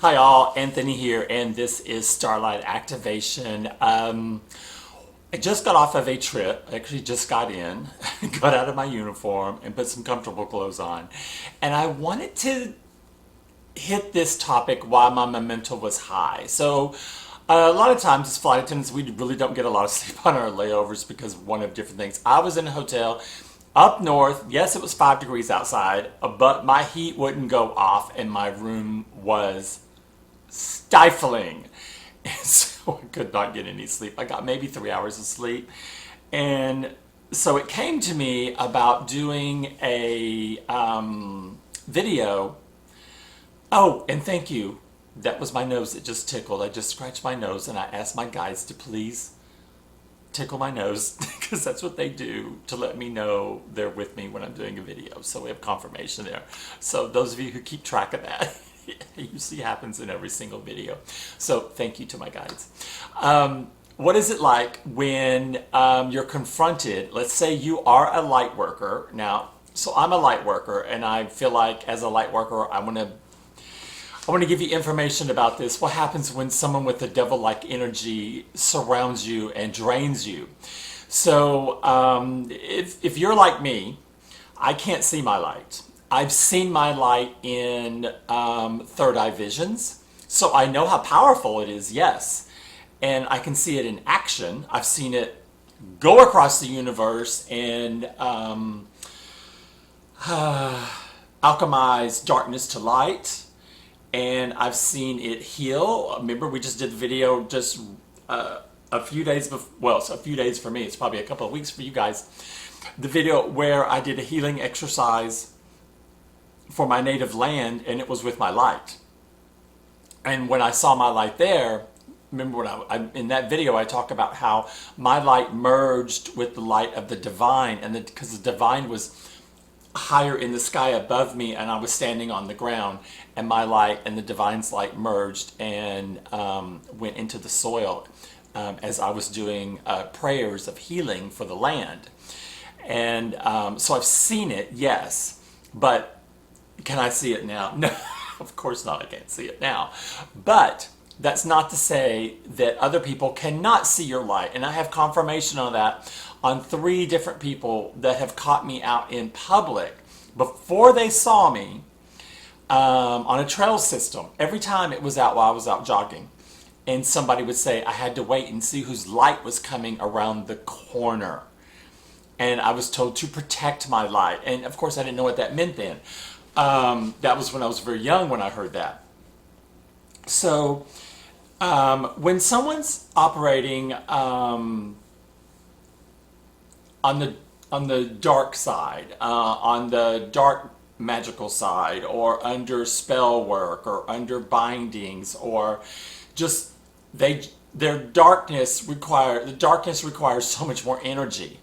Hi all, Anthony here, and this is Starlight Activation. I just got off of a trip, actually just got in, got out of my uniform and put some comfortable clothes on. And I wanted to hit this topic while my momentum was high. So a lot of times as flight attendants, we really don't get a lot of sleep on our layovers because one of different things. I was in a hotel up north. Yes, it was 5 degrees outside, but my heat wouldn't go off and my room was stifling. And so I could not get any sleep. I got maybe 3 hours of sleep. And so it came to me about doing a video. Oh, and thank you. That was my nose that just tickled. I just scratched my nose and I asked my guides to please tickle my nose because that's what they do to let me know they're with me when I'm doing a video. So we have confirmation there. So those of you who keep track of that, it usually happens in every single video. So thank you to my guides. What is it like when you're confronted? Let's say you are a light worker. Now, so I'm a light worker and I feel like as a light worker, I want to give you information about this. What happens when someone with a devil-like energy surrounds you and drains you? So if you're like me, I can't see my light. I've seen my light in third eye visions. So I know how powerful it is, yes. And I can see it in action. I've seen it go across the universe and alchemize darkness to light. And I've seen it heal. Remember, we just did the video just a few days before. Well, it's a few days for me. It's probably a couple of weeks for you guys. The video where I did a healing exercise for my native land, and it was with my light. And when I saw my light there, remember when in that video I talk about how my light merged with the light of the divine, and because the divine was higher in the sky above me and I was standing on the ground, and my light and the divine's light merged and went into the soil as I was doing prayers of healing for the land. And so I've seen it, yes, but can I see it now? No, of course not. I can't see it now. But that's not to say that other people cannot see your light. And I have confirmation on that on 3 different people that have caught me out in public before they saw me on a trail system. Every time it was out while I was out jogging. And somebody would say, I had to wait and see whose light was coming around the corner. And I was told to protect my light. And of course, I didn't know what that meant then. That was when I was very young when I heard that. So when someone's operating on the dark side, on the dark magical side, or under spell work, or under bindings, or just the darkness requires so much more energy.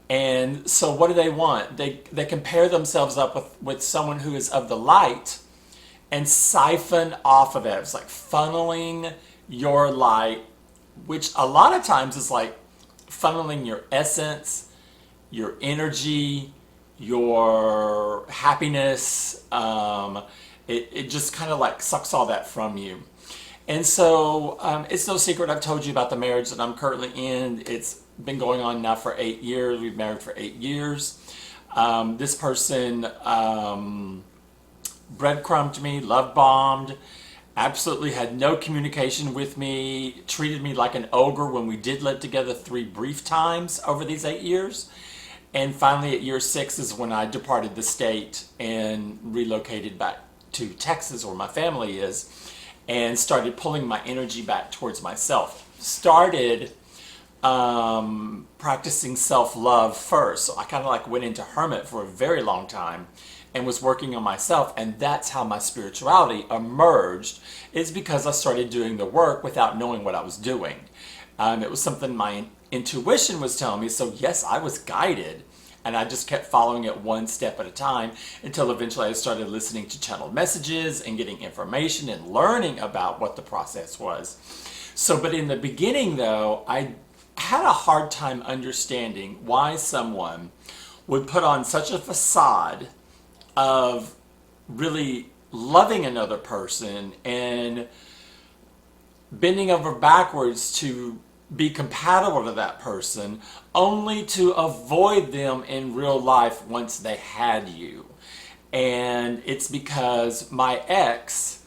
And so what do they want? They compare themselves up with someone who is of the light and siphon off of it. It's like funneling your light, which a lot of times is like funneling your essence, your energy, your happiness. It just kind of like sucks all that from you. And so it's no secret I've told you about the marriage that I'm currently in. It's been going on now for 8 years. We've married for 8 years. This person breadcrumbed me, love bombed, absolutely had no communication with me, treated me like an ogre when we did live together 3 brief times over these 8 years. And finally at year 6 is when I departed the state and relocated back to Texas where my family is, and started pulling my energy back towards myself. Started practicing self-love first. So I kind of like went into hermit for a very long time and was working on myself, and that's how my spirituality emerged, is because I started doing the work without knowing what I was doing. It was something my intuition was telling me, so yes, I was guided, and I just kept following it one step at a time until eventually I started listening to channeled messages and getting information and learning about what the process was. So, but in the beginning though, I had a hard time understanding why someone would put on such a facade of really loving another person and bending over backwards to be compatible to that person, only to avoid them in real life once they had you. And it's because my ex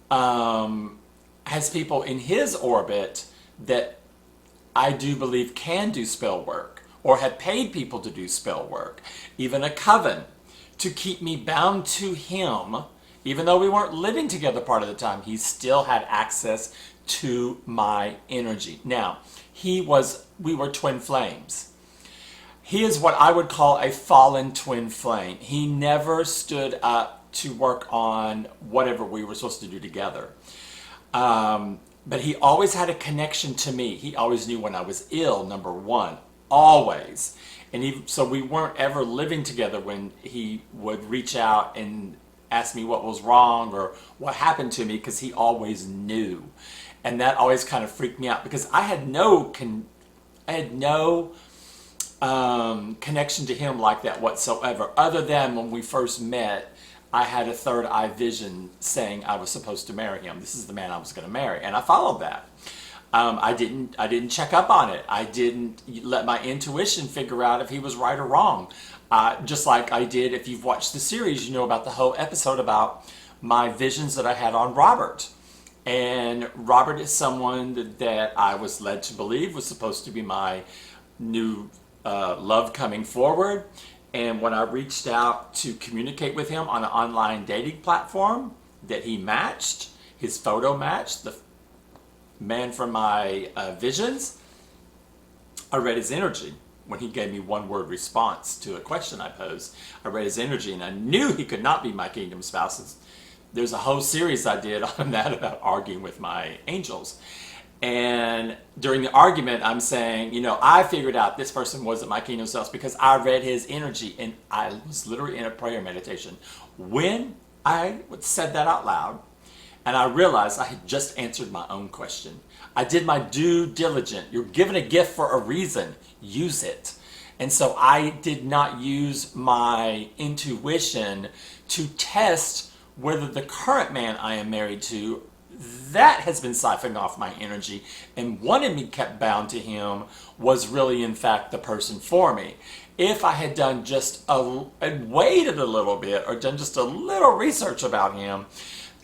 has people in his orbit that I do believe can do spell work, or have paid people to do spell work, even a coven, to keep me bound to him. Even though we weren't living together part of the time, he still had access to my energy. Now, we were twin flames. He is what I would call a fallen twin flame. He never stood up to work on whatever we were supposed to do together. But he always had a connection to me. He always knew when I was ill, number one, always. And so we weren't ever living together when he would reach out and ask me what was wrong or what happened to me, because he always knew. And that always kind of freaked me out, because I had no connection to him like that whatsoever, other than when we first met, I had a third eye vision saying I was supposed to marry him. This is the man I was going to marry, and I followed that. I didn't check up on it. I didn't let my intuition figure out if he was right or wrong. Just like I did, if you've watched the series, you know about the whole episode about my visions that I had on Robert. And Robert is someone that I was led to believe was supposed to be my new love coming forward. And when I reached out to communicate with him on an online dating platform that he matched, his photo matched the man from my visions, I read his energy. When he gave me one word response to a question I posed, I read his energy and I knew he could not be my kingdom spouse. There's a whole series I did on that about arguing with my angels. And during the argument, I'm saying, I figured out this person wasn't my kingdom spouse because I read his energy, and I was literally in a prayer meditation when I said that out loud, and I realized I had just answered my own question. I did my due diligence. You're given a gift for a reason. Use it. And so I did not use my intuition to test whether the current man I am married to, that has been siphoning off my energy, and wanting me kept bound to him was really in fact the person for me. If I had done waited a little bit or done just a little research about him,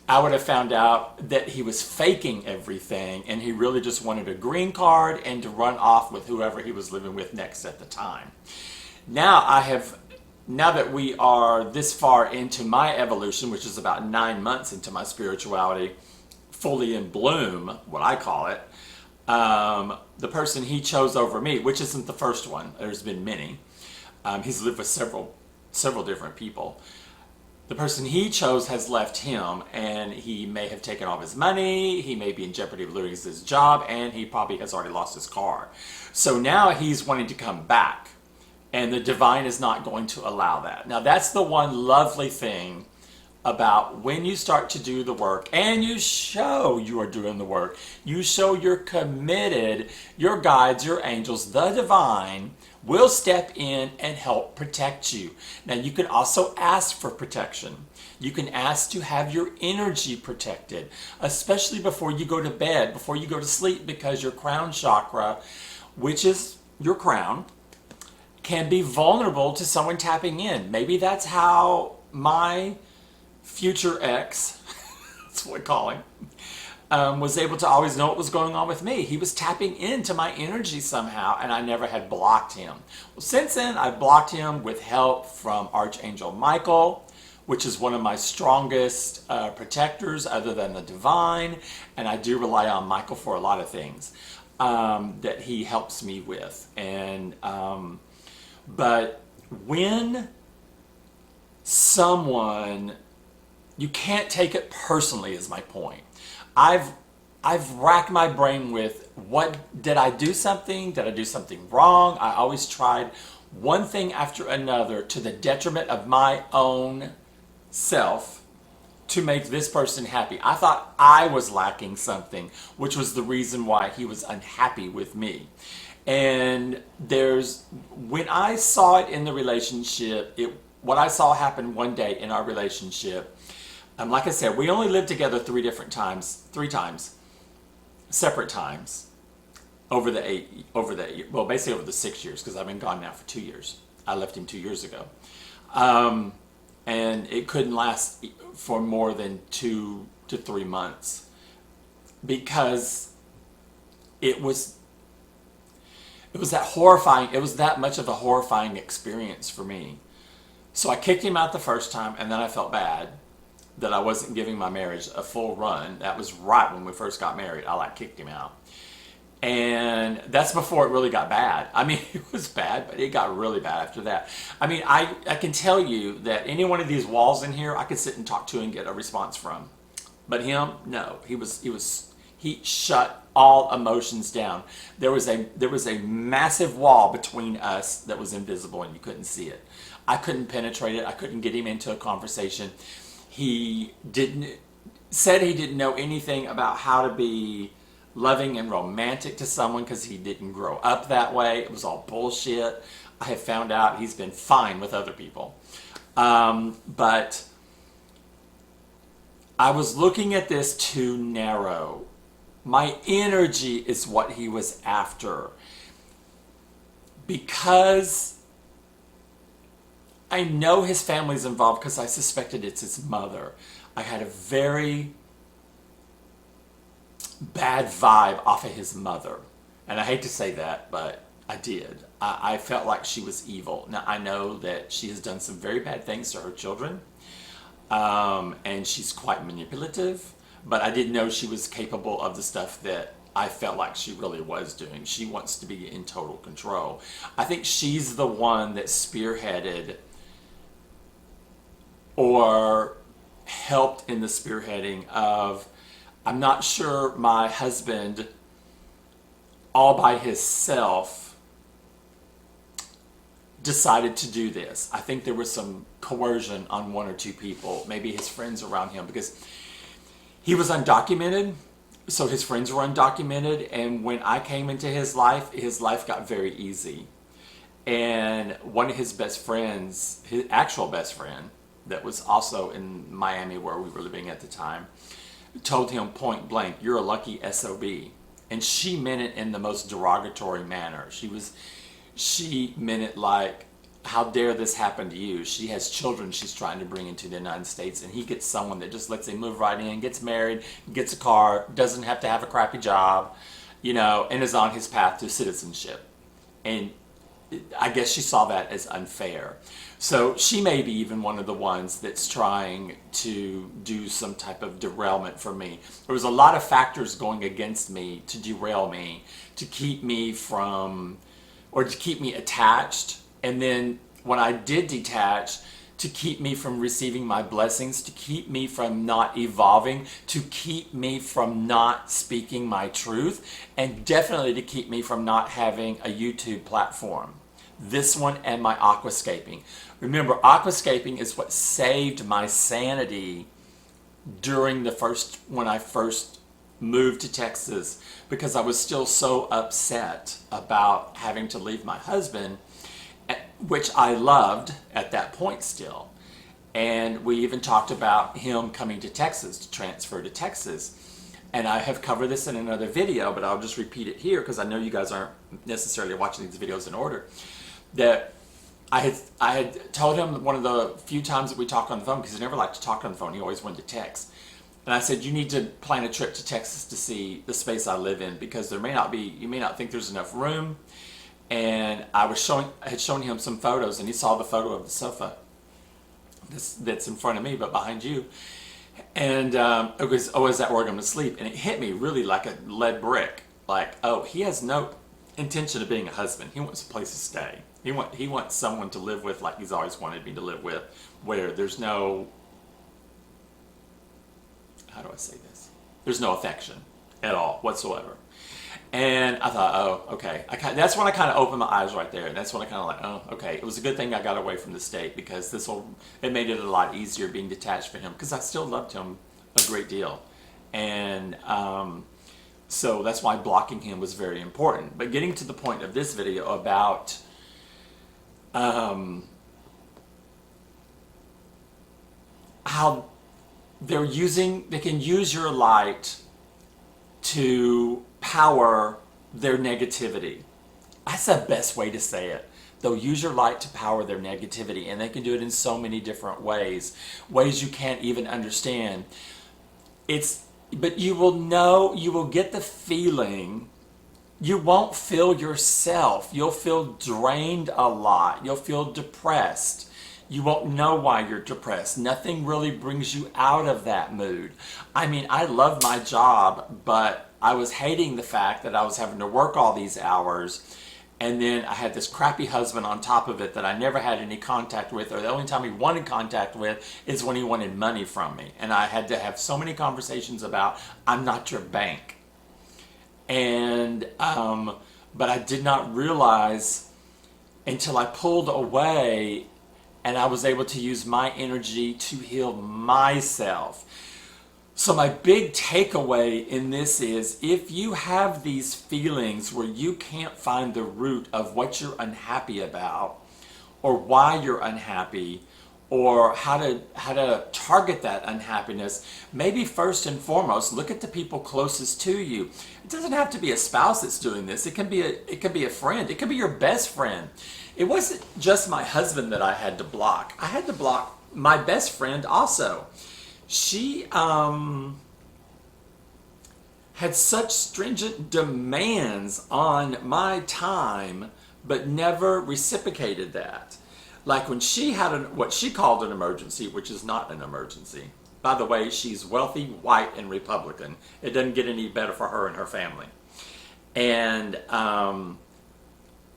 I would have found out that he was faking everything, and he really just wanted a green card and to run off with whoever he was living with next at the time. Now that we are this far into my evolution, which is about 9 months into my spirituality, fully in bloom, what I call it, the person he chose over me, which isn't the first one, there's been many. He's lived with several different people. The person he chose has left him, and he may have taken all his money, he may be in jeopardy of losing his job, and he probably has already lost his car. So now he's wanting to come back, and the divine is not going to allow that. Now that's the one lovely thing about when you start to do the work, and you show you are doing the work, you show you're committed, your guides, your angels, the divine will step in and help protect you. Now you can also ask for protection. You can ask to have your energy protected, especially before you go to bed, before you go to sleep, because your crown chakra, which is your crown, can be vulnerable to someone tapping in. Maybe that's how my future ex, that's what we call him, was able to always know what was going on with me. He was tapping into my energy somehow, and I never had blocked him. Well, since then, I've blocked him with help from Archangel Michael, which is one of my strongest protectors other than the divine, and I do rely on Michael for a lot of things that he helps me with. And but when someone, you can't take it personally is my point. I've racked my brain with did I do something? Did I do something wrong? I always tried one thing after another to the detriment of my own self to make this person happy. I thought I was lacking something, which was the reason why he was unhappy with me. And when I saw it in the relationship, what I saw happen one day in our relationship, Like I said, we only lived together three times, separate times, basically over the 6 years, because I've been gone now for 2 years. I left him 2 years ago. And it couldn't last for more than 2 to 3 months because it was that much of a horrifying experience for me. So I kicked him out the first time, and then I felt bad that I wasn't giving my marriage a full run. That was right when we first got married. I kicked him out. And that's before it really got bad. I mean, it was bad, but it got really bad after that. I mean, I can tell you that any one of these walls in here, I could sit and talk to and get a response from. But him, no. He shut all emotions down. There was a massive wall between us that was invisible and you couldn't see it. I couldn't penetrate it. I couldn't get him into a conversation. He said he didn't know anything about how to be loving and romantic to someone because he didn't grow up that way. It was all bullshit. I have found out he's been fine with other people. But I was looking at this too narrow. My energy is what he was after. Because I know his family's involved because I suspected it's his mother. I had a very bad vibe off of his mother. And I hate to say that, but I did. I felt like she was evil. Now, I know that she has done some very bad things to her children. And she's quite manipulative. But I didn't know she was capable of the stuff that I felt like she really was doing. She wants to be in total control. I think she's the one that spearheaded or helped in the spearheading of, I'm not sure my husband, all by himself, decided to do this. I think there was some coercion on one or two people, maybe his friends around him, because he was undocumented, so his friends were undocumented, and when I came into his life got very easy. And one of his best friends, his actual best friend, that was also in Miami where we were living at the time, told him point blank, "You're a lucky SOB." And she meant it in the most derogatory manner. She meant it like, how dare this happen to you? She has children she's trying to bring into the United States, and he gets someone that just lets him move right in, gets married, gets a car, doesn't have to have a crappy job, and is on his path to citizenship. And I guess she saw that as unfair. So she may be even one of the ones that's trying to do some type of derailment for me. There was a lot of factors going against me to derail me, to keep me from, or to keep me attached. And then when I did detach, to keep me from receiving my blessings, to keep me from not evolving, to keep me from not speaking my truth, and definitely to keep me from not having a YouTube platform. This one and my aquascaping. Remember, aquascaping is what saved my sanity during when I first moved to Texas, because I was still so upset about having to leave my husband, which I loved at that point still. And we even talked about him coming to Texas, to transfer to Texas. And I have covered this in another video, but I'll just repeat it here because I know you guys aren't necessarily watching these videos in order. That I had told him one of the few times that we talked on the phone, because he never liked to talk on the phone, he always wanted to text. And I said, you need to plan a trip to Texas to see the space I live in, because you may not think there's enough room. And I had shown him some photos, and he saw the photo of the sofa that's in front of me, but behind you. And it was, oh, is that where I'm going to sleep? And it hit me really like a lead brick. Like, oh, he has no intention of being a husband. He wants a place to stay. He wants someone to live with like he's always wanted me to live with, where there's no, how do I say this? There's no affection at all whatsoever. And I thought, oh, okay. That's when I kind of opened my eyes right there. And that's when I kind of like, oh, okay. It was a good thing I got away from the state, because it made it a lot easier being detached from him, because I still loved him a great deal. And so that's why blocking him was very important. But getting to the point of this video about how they can use your light to power their negativity. That's the best way to say it. They'll use your light to power their negativity, and they can do it in so many different ways you can't even understand. But you will know, you will get the feeling. You won't feel yourself. You'll feel drained a lot. You'll feel depressed. You won't know why you're depressed. Nothing really brings you out of that mood. I mean, I love my job, but I was hating the fact that I was having to work all these hours. And then I had this crappy husband on top of it that I never had any contact with, or the only time he wanted contact with is when he wanted money from me. And I had to have so many conversations about, I'm not your bank. And, but I did not realize until I pulled away and I was able to use my energy to heal myself. So my big takeaway in this is, if you have these feelings where you can't find the root of what you're unhappy about, or why you're unhappy, or how to target that unhappiness, maybe first and foremost, look at the people closest to you. It doesn't have to be a spouse that's doing this. It can be a friend. It could be your best friend. It wasn't just my husband that I had to block. I had to block my best friend also. She had such stringent demands on my time, but never reciprocated that. Like when she had what she called an emergency, which is not an emergency. By the way, she's wealthy, white, and Republican. It doesn't get any better for her and her family. And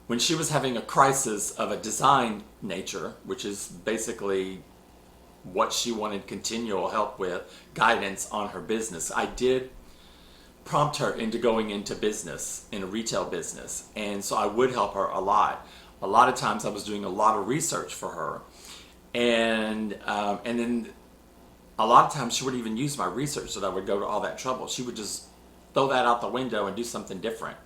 when she was having a crisis of a design nature, which is basically what she wanted continual help with, guidance on her business, I did prompt her into going into business, in a retail business. And so I would help her a lot. A lot of times I was doing a lot of research for her. And then a lot of times she wouldn't even use my research, that I would go to all that trouble. She would just throw that out the window and do something different.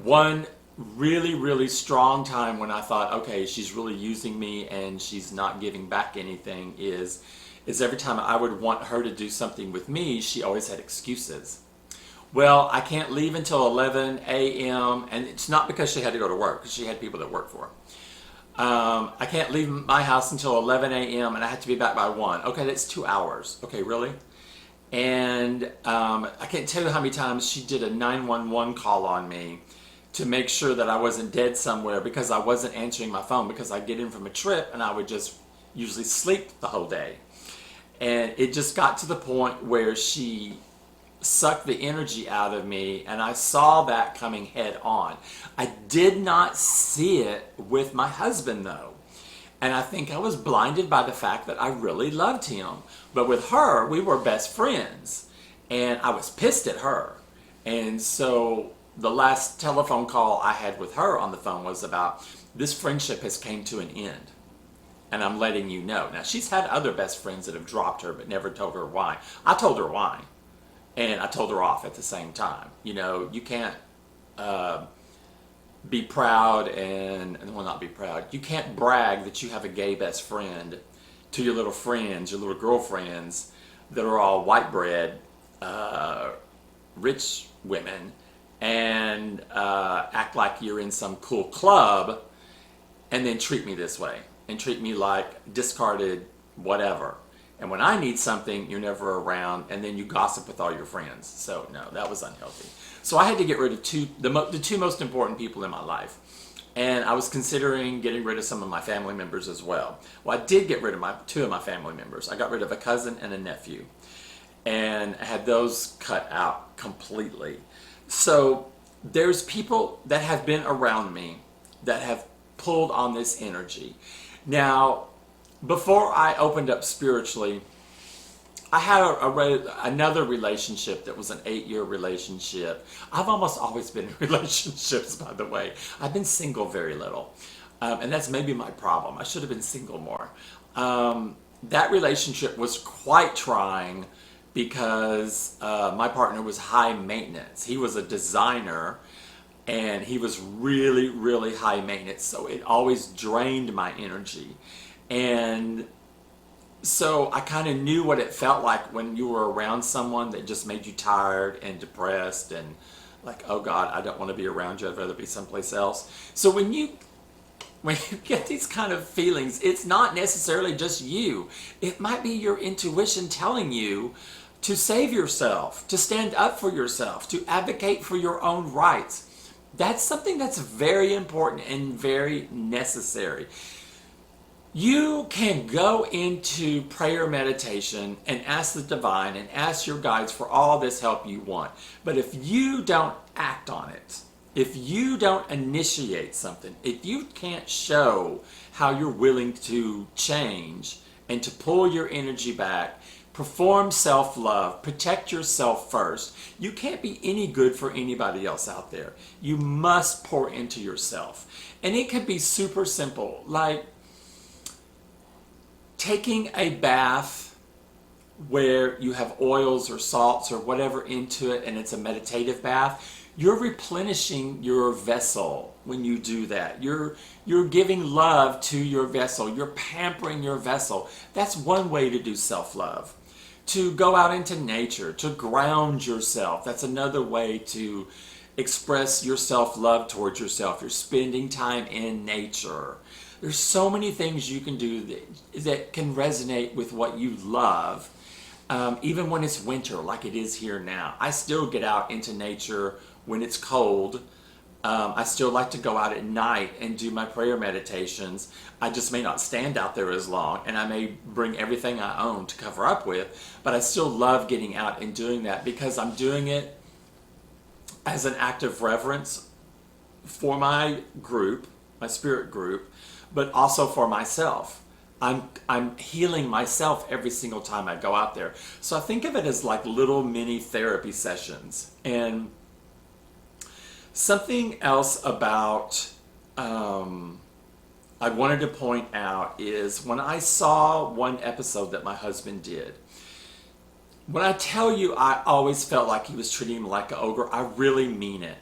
One really, really strong time when I thought, okay, she's really using me and she's not giving back anything is every time I would want her to do something with me, she always had excuses. Well, I can't leave until 11 a.m. And it's not because she had to go to work, because she had people that work for her. I can't leave my house until 11 a.m. and I have to be back by 1. Okay, that's 2 hours. Okay, really? And I can't tell you how many times she did a 911 call on me to make sure that I wasn't dead somewhere because I wasn't answering my phone, because I'd get in from a trip and I would just usually sleep the whole day. And it just got to the point where she sucked the energy out of me, and I saw that coming head on. I did not see it with my husband though. And I think I was blinded by the fact that I really loved him. But with her, we were best friends. And I was pissed at her. And so the last telephone call I had with her on the phone was about, this friendship has came to an end. And I'm letting you know. Now, she's had other best friends that have dropped her but never told her why. I told her why. And I told her off at the same time. You know, you can't be proud well, not be proud. You can't brag that you have a gay best friend to your little friends, your little girlfriends that are all white bread, rich women, and act like you're in some cool club and then treat me this way and treat me like discarded whatever. And when I need something, you're never around, and then you gossip with all your friends. So no, that was unhealthy. So I had to get rid of the two most important people in my life. And I was considering getting rid of some of my family members as well. Well, I did get rid of two of my family members. I got rid of a cousin and a nephew. And I had those cut out completely. So there's people that have been around me that have pulled on this energy. Now, before I opened up spiritually, I had another relationship that was an 8-year relationship. I've almost always been in relationships, by the way. I've been single very little. And that's maybe my problem. I should have been single more. That relationship was quite trying because my partner was high maintenance. He was a designer and he was really, really high maintenance. So it always drained my energy. And So I kind of knew what it felt like when you were around someone that just made you tired and depressed and like, oh God, I don't want to be around you. I'd rather be someplace else. So when you get these kind of feelings, it's not necessarily just you. It might be your intuition telling you to save yourself, to stand up for yourself, to advocate for your own rights. That's something that's very important and very necessary. You can go into prayer meditation and ask the divine and ask your guides for all this help you want. But if you don't act on it, if you don't initiate something, if you can't show how you're willing to change and to pull your energy back, perform self-love, protect yourself first, you can't be any good for anybody else out there. You must pour into yourself. And it could be super simple, like taking a bath where you have oils or salts or whatever into it and it's a meditative bath. You're replenishing your vessel when you do that. You're giving love to your vessel. You're pampering your vessel. That's one way to do self-love. To go out into nature, to ground yourself. That's another way to express your self-love towards yourself. You're spending time in nature. There's so many things you can do that can resonate with what you love, even when it's winter like it is here now. I still get out into nature when it's cold. I still like to go out at night and do my prayer meditations. I just may not stand out there as long, and I may bring everything I own to cover up with, but I still love getting out and doing that because I'm doing it as an act of reverence for my group, my spirit group, but also for myself. I'm healing myself every single time I go out there. So I think of it as like little mini therapy sessions. And something else about I wanted to point out is when I saw one episode that my husband did, when I tell you I always felt like he was treating me like an ogre, I really mean it.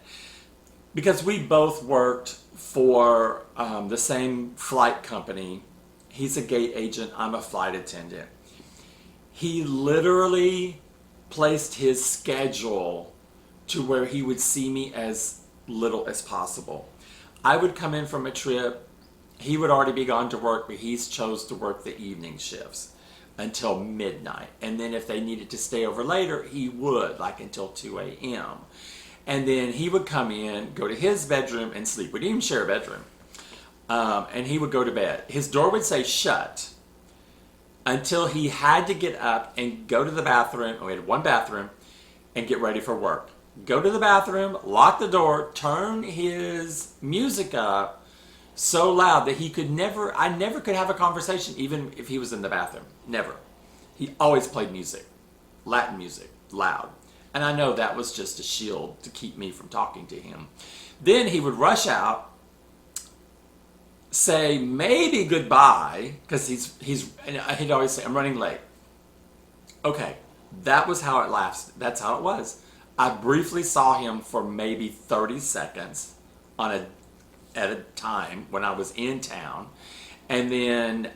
Because we both worked for the same flight company. He's a gate agent, I'm a flight attendant. He literally placed his schedule to where he would see me as little as possible. I would come in from a trip, he would already be gone to work, but he's chose to work the evening shifts until midnight. And then if they needed to stay over later, he would, like until 2 a.m. And then he would come in, go to his bedroom and sleep. We didn't even share a bedroom. And he would go to bed. His door would say shut until he had to get up and go to the bathroom. We had one bathroom and get ready for work. Go to the bathroom, lock the door, turn his music up so loud that I never could have a conversation even if he was in the bathroom. Never. He always played music, Latin music, loud. And I know that was just a shield to keep me from talking to him. Then he would rush out, say maybe goodbye, because he'd always say, I'm running late. Okay, that was how it lasted. That's how it was. I briefly saw him for maybe 30 seconds at a time when I was in town. And then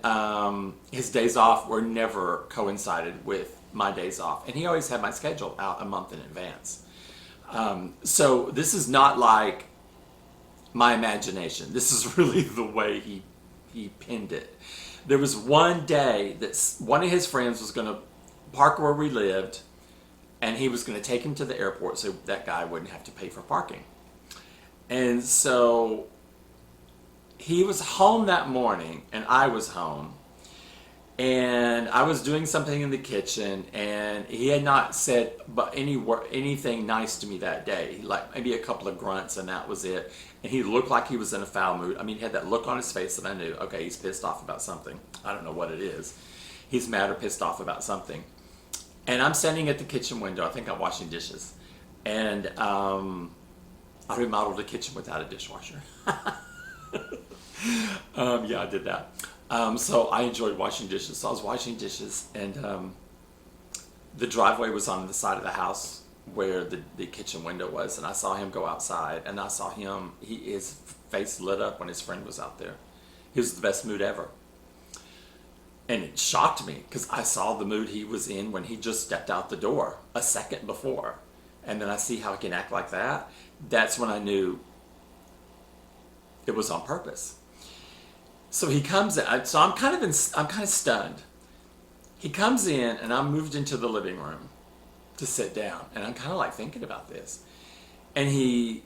his days off were never coincided with my days off. And he always had my schedule out a month in advance. So this is not like my imagination. This is really the way he pinned it. There was one day that one of his friends was going to park where we lived, and he was going to take him to the airport so that guy wouldn't have to pay for parking. And so he was home that morning, and I was home. And I was doing something in the kitchen, and he had not said anything nice to me that day. Like maybe a couple of grunts, and that was it. And he looked like he was in a foul mood. I mean, he had that look on his face that I knew, okay, he's pissed off about something. I don't know what it is. He's mad or pissed off about something. And I'm standing at the kitchen window. I think I'm washing dishes. And I remodeled a kitchen without a dishwasher. Yeah, I did that. So I enjoyed washing dishes. So I was washing dishes, and the driveway was on the side of the house where the kitchen window was, and I saw him go outside, and I saw his face lit up when his friend was out there. He was the best mood ever. And it shocked me because I saw the mood he was in when he just stepped out the door a second before. And then I see how he can act like that. That's when I knew it was on purpose. So he comes in, so I'm kind of stunned. He comes in and I'm moved into the living room to sit down. And I'm kind of like thinking about this. And he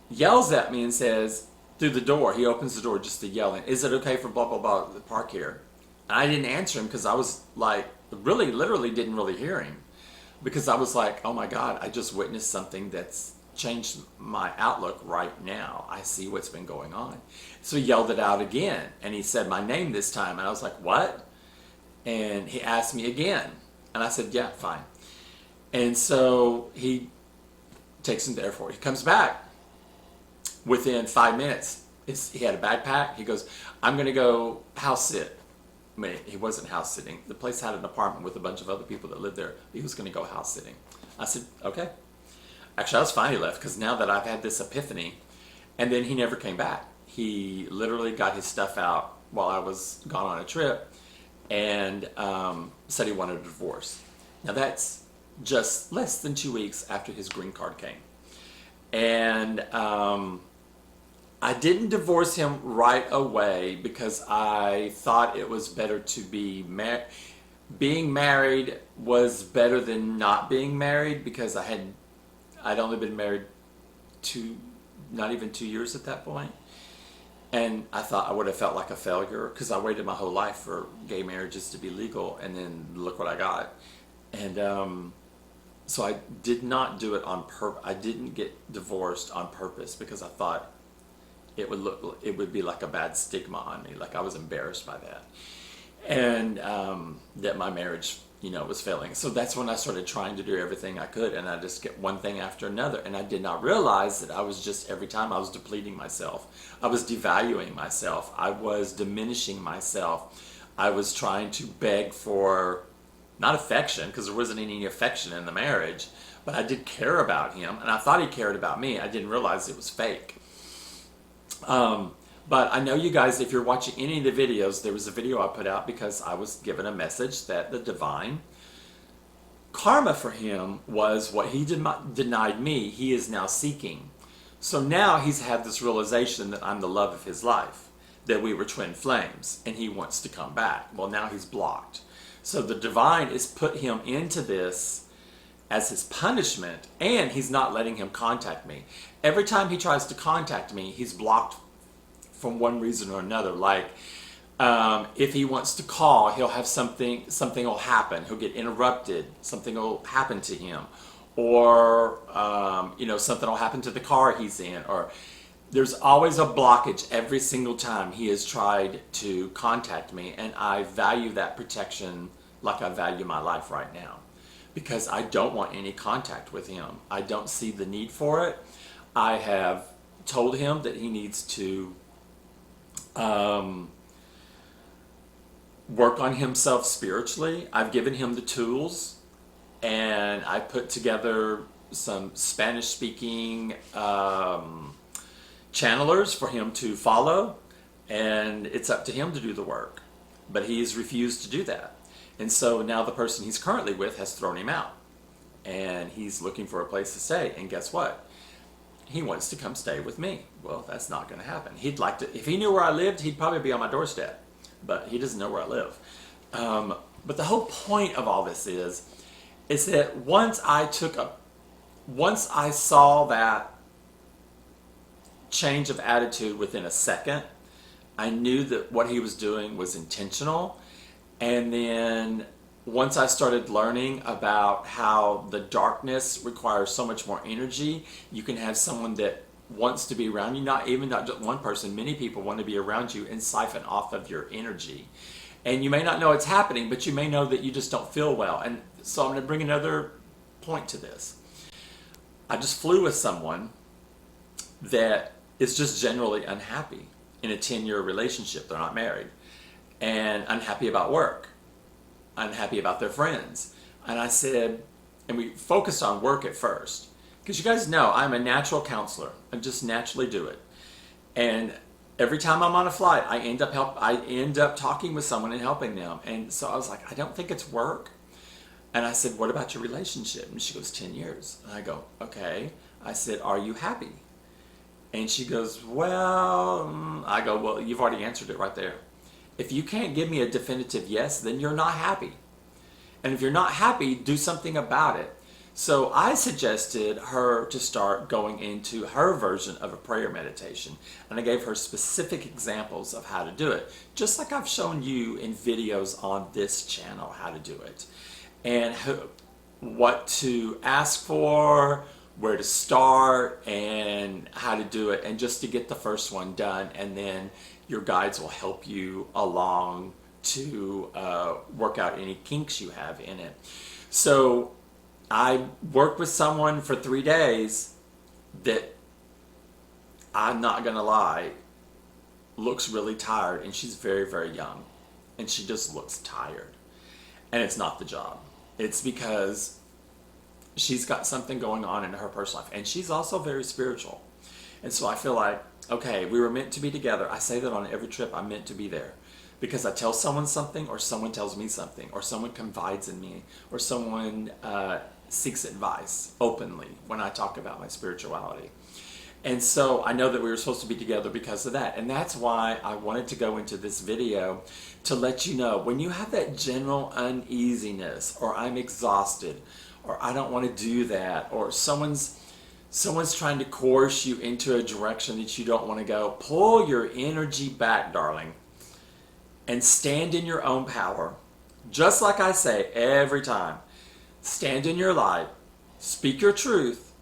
yells at me and says, through the door, he opens the door just to yell in, is it okay for blah, blah, blah, to park here? And I didn't answer him because I was like, really, literally didn't really hear him. Because I was like, oh my God, I just witnessed something that's changed my outlook right now. I see what's been going on. So he yelled it out again. And he said my name this time. And I was like, what? And he asked me again. And I said, yeah, fine. And so he takes him to the airport. He comes back. Within 5 minutes, he had a backpack. He goes, I'm going to go house sit. I mean, he wasn't house sitting. The place had an apartment with a bunch of other people that lived there. He was going to go house sitting. I said, okay. Actually, I was fine he left because now that I've had this epiphany, and then he never came back. He literally got his stuff out while I was gone on a trip and said he wanted a divorce. Now that's just less than 2 weeks after his green card came. And I didn't divorce him right away because I thought it was better to be married. Being married was better than not being married because I'd only been married not even 2 years at that point. And I thought I would have felt like a failure because I waited my whole life for gay marriages to be legal, and then look what I got. And so I did not do it on purpose. I didn't get divorced on purpose because I thought it would be like a bad stigma on me, like I was embarrassed by that, and that my marriage, was failing. So that's when I started trying to do everything I could, and I just get one thing after another, and I did not realize that I was just, every time I was depleting myself, I was devaluing myself, I was diminishing myself, I was trying to beg for not affection, because there wasn't any affection in the marriage, but I did care about him, and I thought he cared about me. I didn't realize it was fake. But I know you guys, if you're watching any of the videos, there was a video I put out because I was given a message that the divine karma for him was what he denied me, he is now seeking. So now he's had this realization that I'm the love of his life, that we were twin flames, and he wants to come back. Well, now he's blocked. So the divine has put him into this as his punishment, and he's not letting him contact me. Every time he tries to contact me, he's blocked from one reason or another. Like, if he wants to call, he'll have something will happen. He'll get interrupted. Something will happen to him. Or, something will happen to the car he's in. Or there's always a blockage every single time he has tried to contact me. And I value that protection like I value my life right now. Because I don't want any contact with him. I don't see the need for it. I have told him that he needs to work on himself spiritually. I've given him the tools, and I put together some Spanish-speaking channelers for him to follow, and it's up to him to do the work. But he's refused to do that. And so now the person he's currently with has thrown him out, and he's looking for a place to stay. And guess what? He wants to come stay with me. Well, that's not going to happen. He'd like to, if he knew where I lived, he'd probably be on my doorstep, but he doesn't know where I live. But the whole point of all this is that once I saw that change of attitude within a second, I knew that what he was doing was intentional. And then once I started learning about how the darkness requires so much more energy, you can have someone that wants to be around you, not just one person, many people want to be around you and siphon off of your energy. And you may not know it's happening, but you may know that you just don't feel well. And so I'm going to bring another point to this. I just flew with someone that is just generally unhappy in a 10-year relationship. They're not married. And unhappy about work. Unhappy about their friends. And I said, and we focused on work at first, because you guys know I'm a natural counselor. I just naturally do it. And every time I'm on a flight, I end up talking with someone and helping them. And so I was like, I don't think it's work. And I said, what about your relationship? And she goes, 10 years. And I go, okay. I said, are you happy? And she goes, well, I go, well, you've already answered it right there. If you can't give me a definitive yes, then you're not happy. And if you're not happy, do something about it. So I suggested her to start going into her version of a prayer meditation. And I gave her specific examples of how to do it. Just like I've shown you in videos on this channel how to do it. And what to ask for, where to start, and how to do it. And just to get the first one done. And then your guides will help you along to work out any kinks you have in it. So I worked with someone for 3 days that, I'm not gonna lie, looks really tired, and she's very, very young, and she just looks tired. And it's not the job. It's because she's got something going on in her personal life, and she's also very spiritual. And so I feel like, okay, we were meant to be together. I say that on every trip, I'm meant to be there. Because I tell someone something, or someone tells me something, or someone confides in me, or someone seeks advice openly when I talk about my spirituality. And so I know that we were supposed to be together because of that. And that's why I wanted to go into this video to let you know, when you have that general uneasiness, or I'm exhausted, or I don't want to do that, or someone's trying to coerce you into a direction that you don't want to go, pull your energy back, darling. And stand in your own power. Just like I say every time. Stand in your light, speak your truth,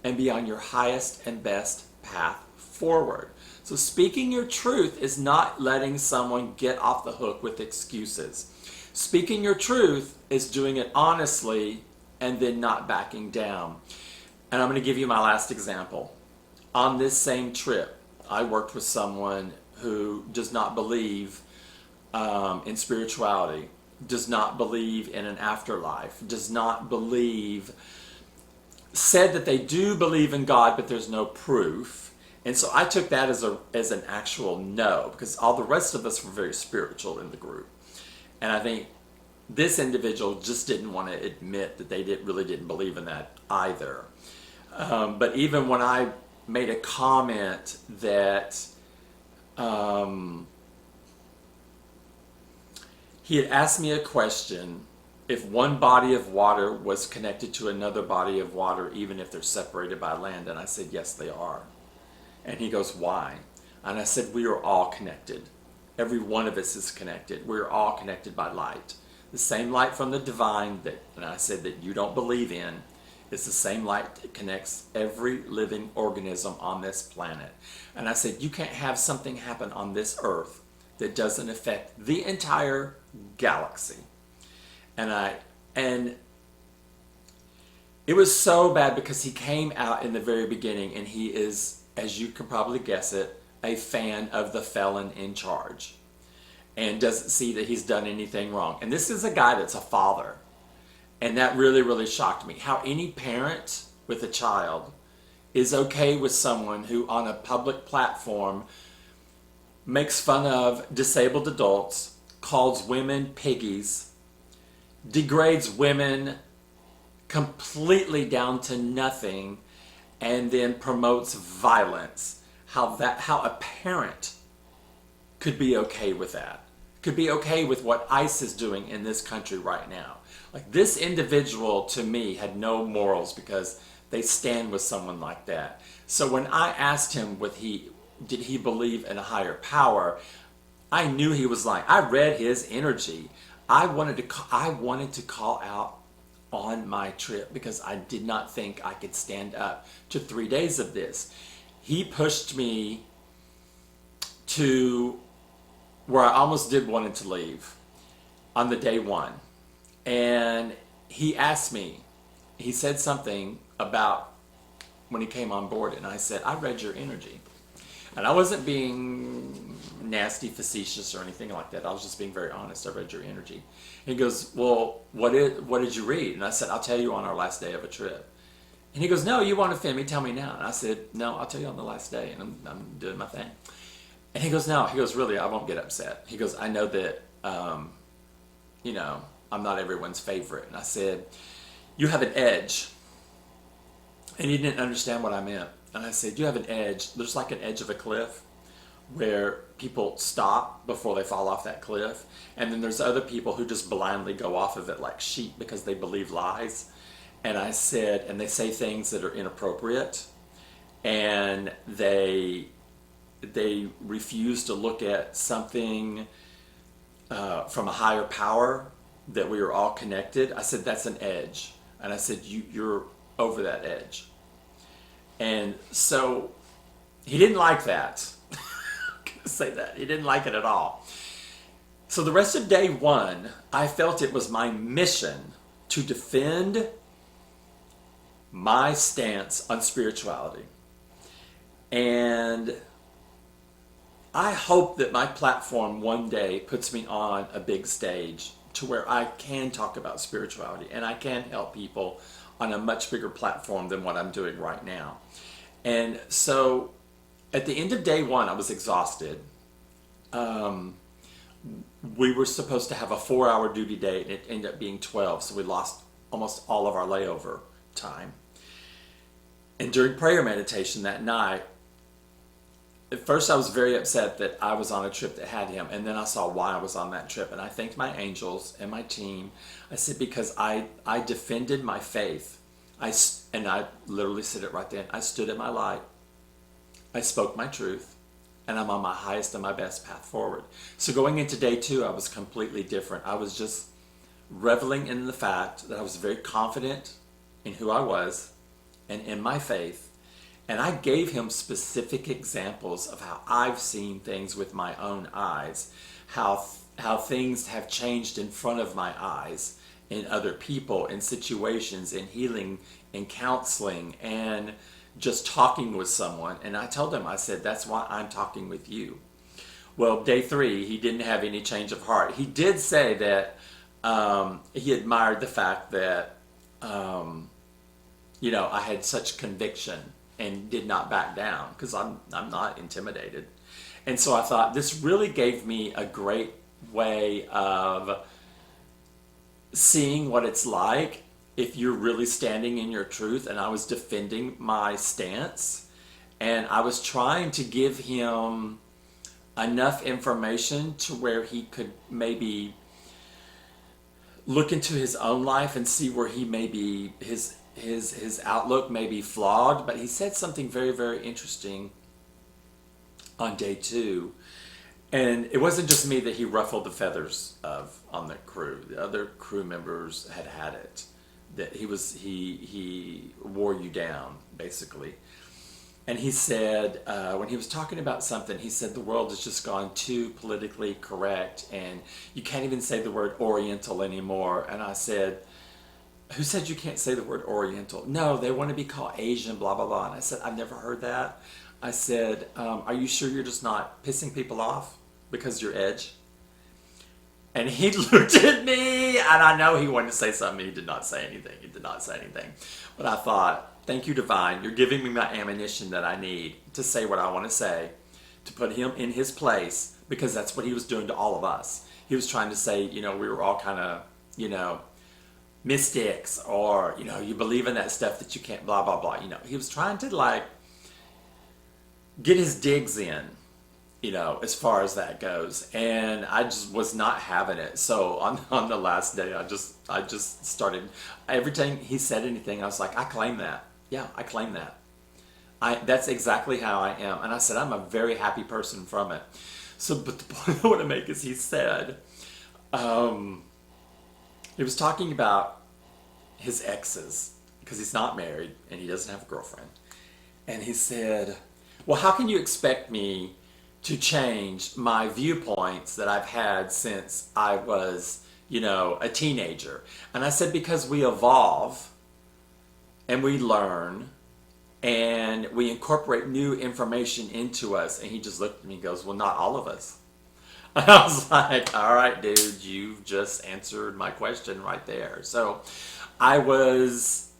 and be on your highest and best path forward. So speaking your truth is not letting someone get off the hook with excuses. Speaking your truth is doing it honestly and then not backing down. And I'm going to give you my last example. On this same trip, I worked with someone who does not believe in spirituality, does not believe in an afterlife, does not believe, said that they do believe in God, but there's no proof. And so I took that as an actual no, because all the rest of us were very spiritual in the group. And I think this individual just didn't want to admit that they really didn't believe in that either. But even when I made a comment that he had asked me a question, if one body of water was connected to another body of water, even if they're separated by land, and I said, yes, they are. And he goes, why? And I said, we are all connected. Every one of us is connected. We're all connected by light. The same light from the divine and I said that you don't believe in, is the same light that connects every living organism on this planet. And I said, you can't have something happen on this earth that doesn't affect the entire galaxy. And it was so bad because he came out in the very beginning, and he is, as you can probably guess it, a fan of the felon in charge and doesn't see that he's done anything wrong. And this is a guy that's a father. And that really, really shocked me. How any parent with a child is okay with someone who on a public platform makes fun of disabled adults, calls women piggies, degrades women completely down to nothing, and then promotes violence. How a parent could be okay with that. Could be okay with what ICE is doing in this country right now. Like, this individual to me had no morals because they stand with someone like that. So when I asked him did he believe in a higher power, I knew he was lying. I read his energy. I wanted to call out on my trip because I did not think I could stand up to 3 days of this. He pushed me to where I almost did wanted to leave on the day one. And he asked me, he said something about when he came on board, and I said, I read your energy. And I wasn't being nasty, facetious, or anything like that. I was just being very honest. I read your energy. And he goes, well, what did you read? And I said, I'll tell you on our last day of a trip. And he goes, no, you want to offend me? Tell me now. And I said, no, I'll tell you on the last day. And I'm doing my thing. And he goes, no, he goes, really, I won't get upset. He goes, I know that, you know, I'm not everyone's favorite. And I said, you have an edge. And he didn't understand what I meant. And I said, you have an edge. There's like an edge of a cliff where people stop before they fall off that cliff. And then there's other people who just blindly go off of it like sheep because they believe lies. And I said, and they say things that are inappropriate. And they refuse to look at something from a higher power, that we are all connected. I said, that's an edge. And I said, you're over that edge. And so he didn't like that. I'm going to say that. He didn't like it at all. So the rest of day one, I felt it was my mission to defend my stance on spirituality. And I hope that my platform one day puts me on a big stage to where I can talk about spirituality and I can help people on a much bigger platform than what I'm doing right now. And so at the end of day one, I was exhausted. We were supposed to have a 4-hour duty day and it ended up being 12, so we lost almost all of our layover time. And during prayer meditation that night, at first I was very upset that I was on a trip that had him, and then I saw why I was on that trip, and I thanked my angels and my team. I said, because I defended my faith. And I literally said it right then. I stood at my light. I spoke my truth, and I'm on my highest and my best path forward. So going into day two, I was completely different. I was just reveling in the fact that I was very confident in who I was and in my faith. And I gave him specific examples of how I've seen things with my own eyes, how things have changed in front of my eyes, in other people, in situations, in healing, in counseling, and just talking with someone. And I told him, I said, that's why I'm talking with you. Well, day three, he didn't have any change of heart. He did say that he admired the fact that, you know, I had such conviction and did not back down, because I'm not intimidated. And so I thought this really gave me a great way of seeing what it's like if you're really standing in your truth. And I was defending my stance, and I was trying to give him enough information to where he could maybe look into his own life and see where he may be, his outlook may be flawed. But he said something very, very interesting on day two. And it wasn't just me that he ruffled the feathers of on the crew. The other crew members had it. That he wore you down, basically. And he said, when he was talking about something, he said the world has just gone too politically correct, and you can't even say the word Oriental anymore. And I said, who said you can't say the word Oriental? No, they want to be called Asian, blah, blah, blah. And I said, I've never heard that. I said, are you sure you're just not pissing people off because you're edge? And he looked at me, and I know he wanted to say something. He did not say anything. He did not say anything. But I thought, thank you, Divine. You're giving me my ammunition that I need to say what I want to say, to put him in his place, because that's what he was doing to all of us. He was trying to say, you know, we were all kind of, you know, mystics, or, you know, you believe in that stuff that you can't, blah, blah, blah. You know, he was trying to, like, get his digs in, you know, as far as that goes. And I just was not having it. So on the last day, I just started, every time he said anything, I was like, I claim that. Yeah, I claim that. That's exactly how I am. And I said, I'm a very happy person from it. So, but the point I want to make is he said, he was talking about his exes, because he's not married and he doesn't have a girlfriend. And he said, well, how can you expect me to change my viewpoints that I've had since I was, you know, a teenager? And I said, because we evolve and we learn and we incorporate new information into us. And he just looked at me and goes, well, not all of us. And I was like, all right, dude, you've just answered my question right there. So I was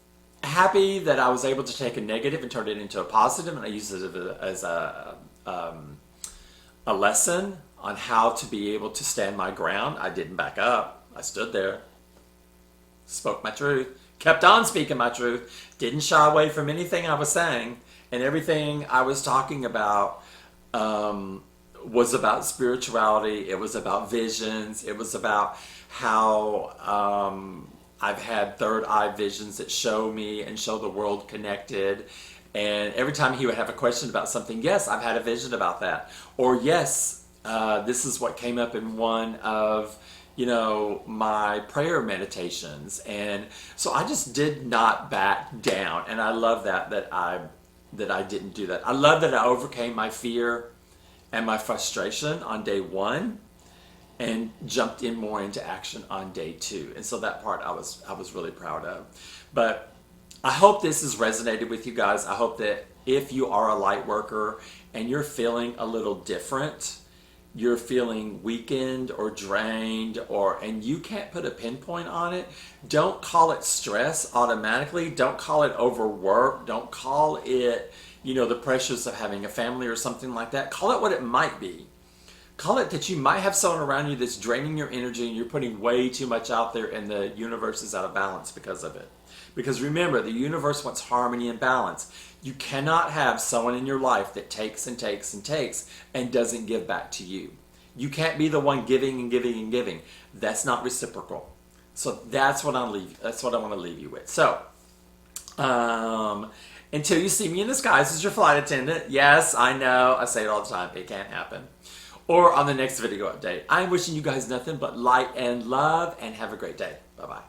happy that I was able to take a negative and turn it into a positive, and I used it as a a lesson on how to be able to stand my ground. I didn't back up. I stood there, spoke my truth, kept on speaking my truth, didn't shy away from anything I was saying, and everything I was talking about was about spirituality. It was about visions. It was about how I've had third eye visions that show me and show the world connected. And every time he would have a question about something, yes, I've had a vision about that. Or yes, this is what came up in one of, you know, my prayer meditations. And so I just did not back down. And I love that I didn't do that. I love that I overcame my fear and my frustration on day one and jumped in more into action on day two. And so that part I was really proud of. But I hope this has resonated with you guys. I hope that if you are a light worker and you're feeling a little different, you're feeling weakened or drained, and you can't put a pinpoint on it, don't call it stress automatically. Don't call it overwork. Don't call it, you know, the pressures of having a family or something like that. Call it what it might be. Call it that you might have someone around you that's draining your energy and you're putting way too much out there and the universe is out of balance because of it. Because remember, the universe wants harmony and balance. You cannot have someone in your life that takes and takes and takes and doesn't give back to you. You can't be the one giving and giving and giving. That's not reciprocal. So that's what I want to leave you with. So, until you see me in the skies as your flight attendant, yes, I know, I say it all the time, it can't happen. Or on the next video update. I'm wishing you guys nothing but light and love, and have a great day. Bye-bye.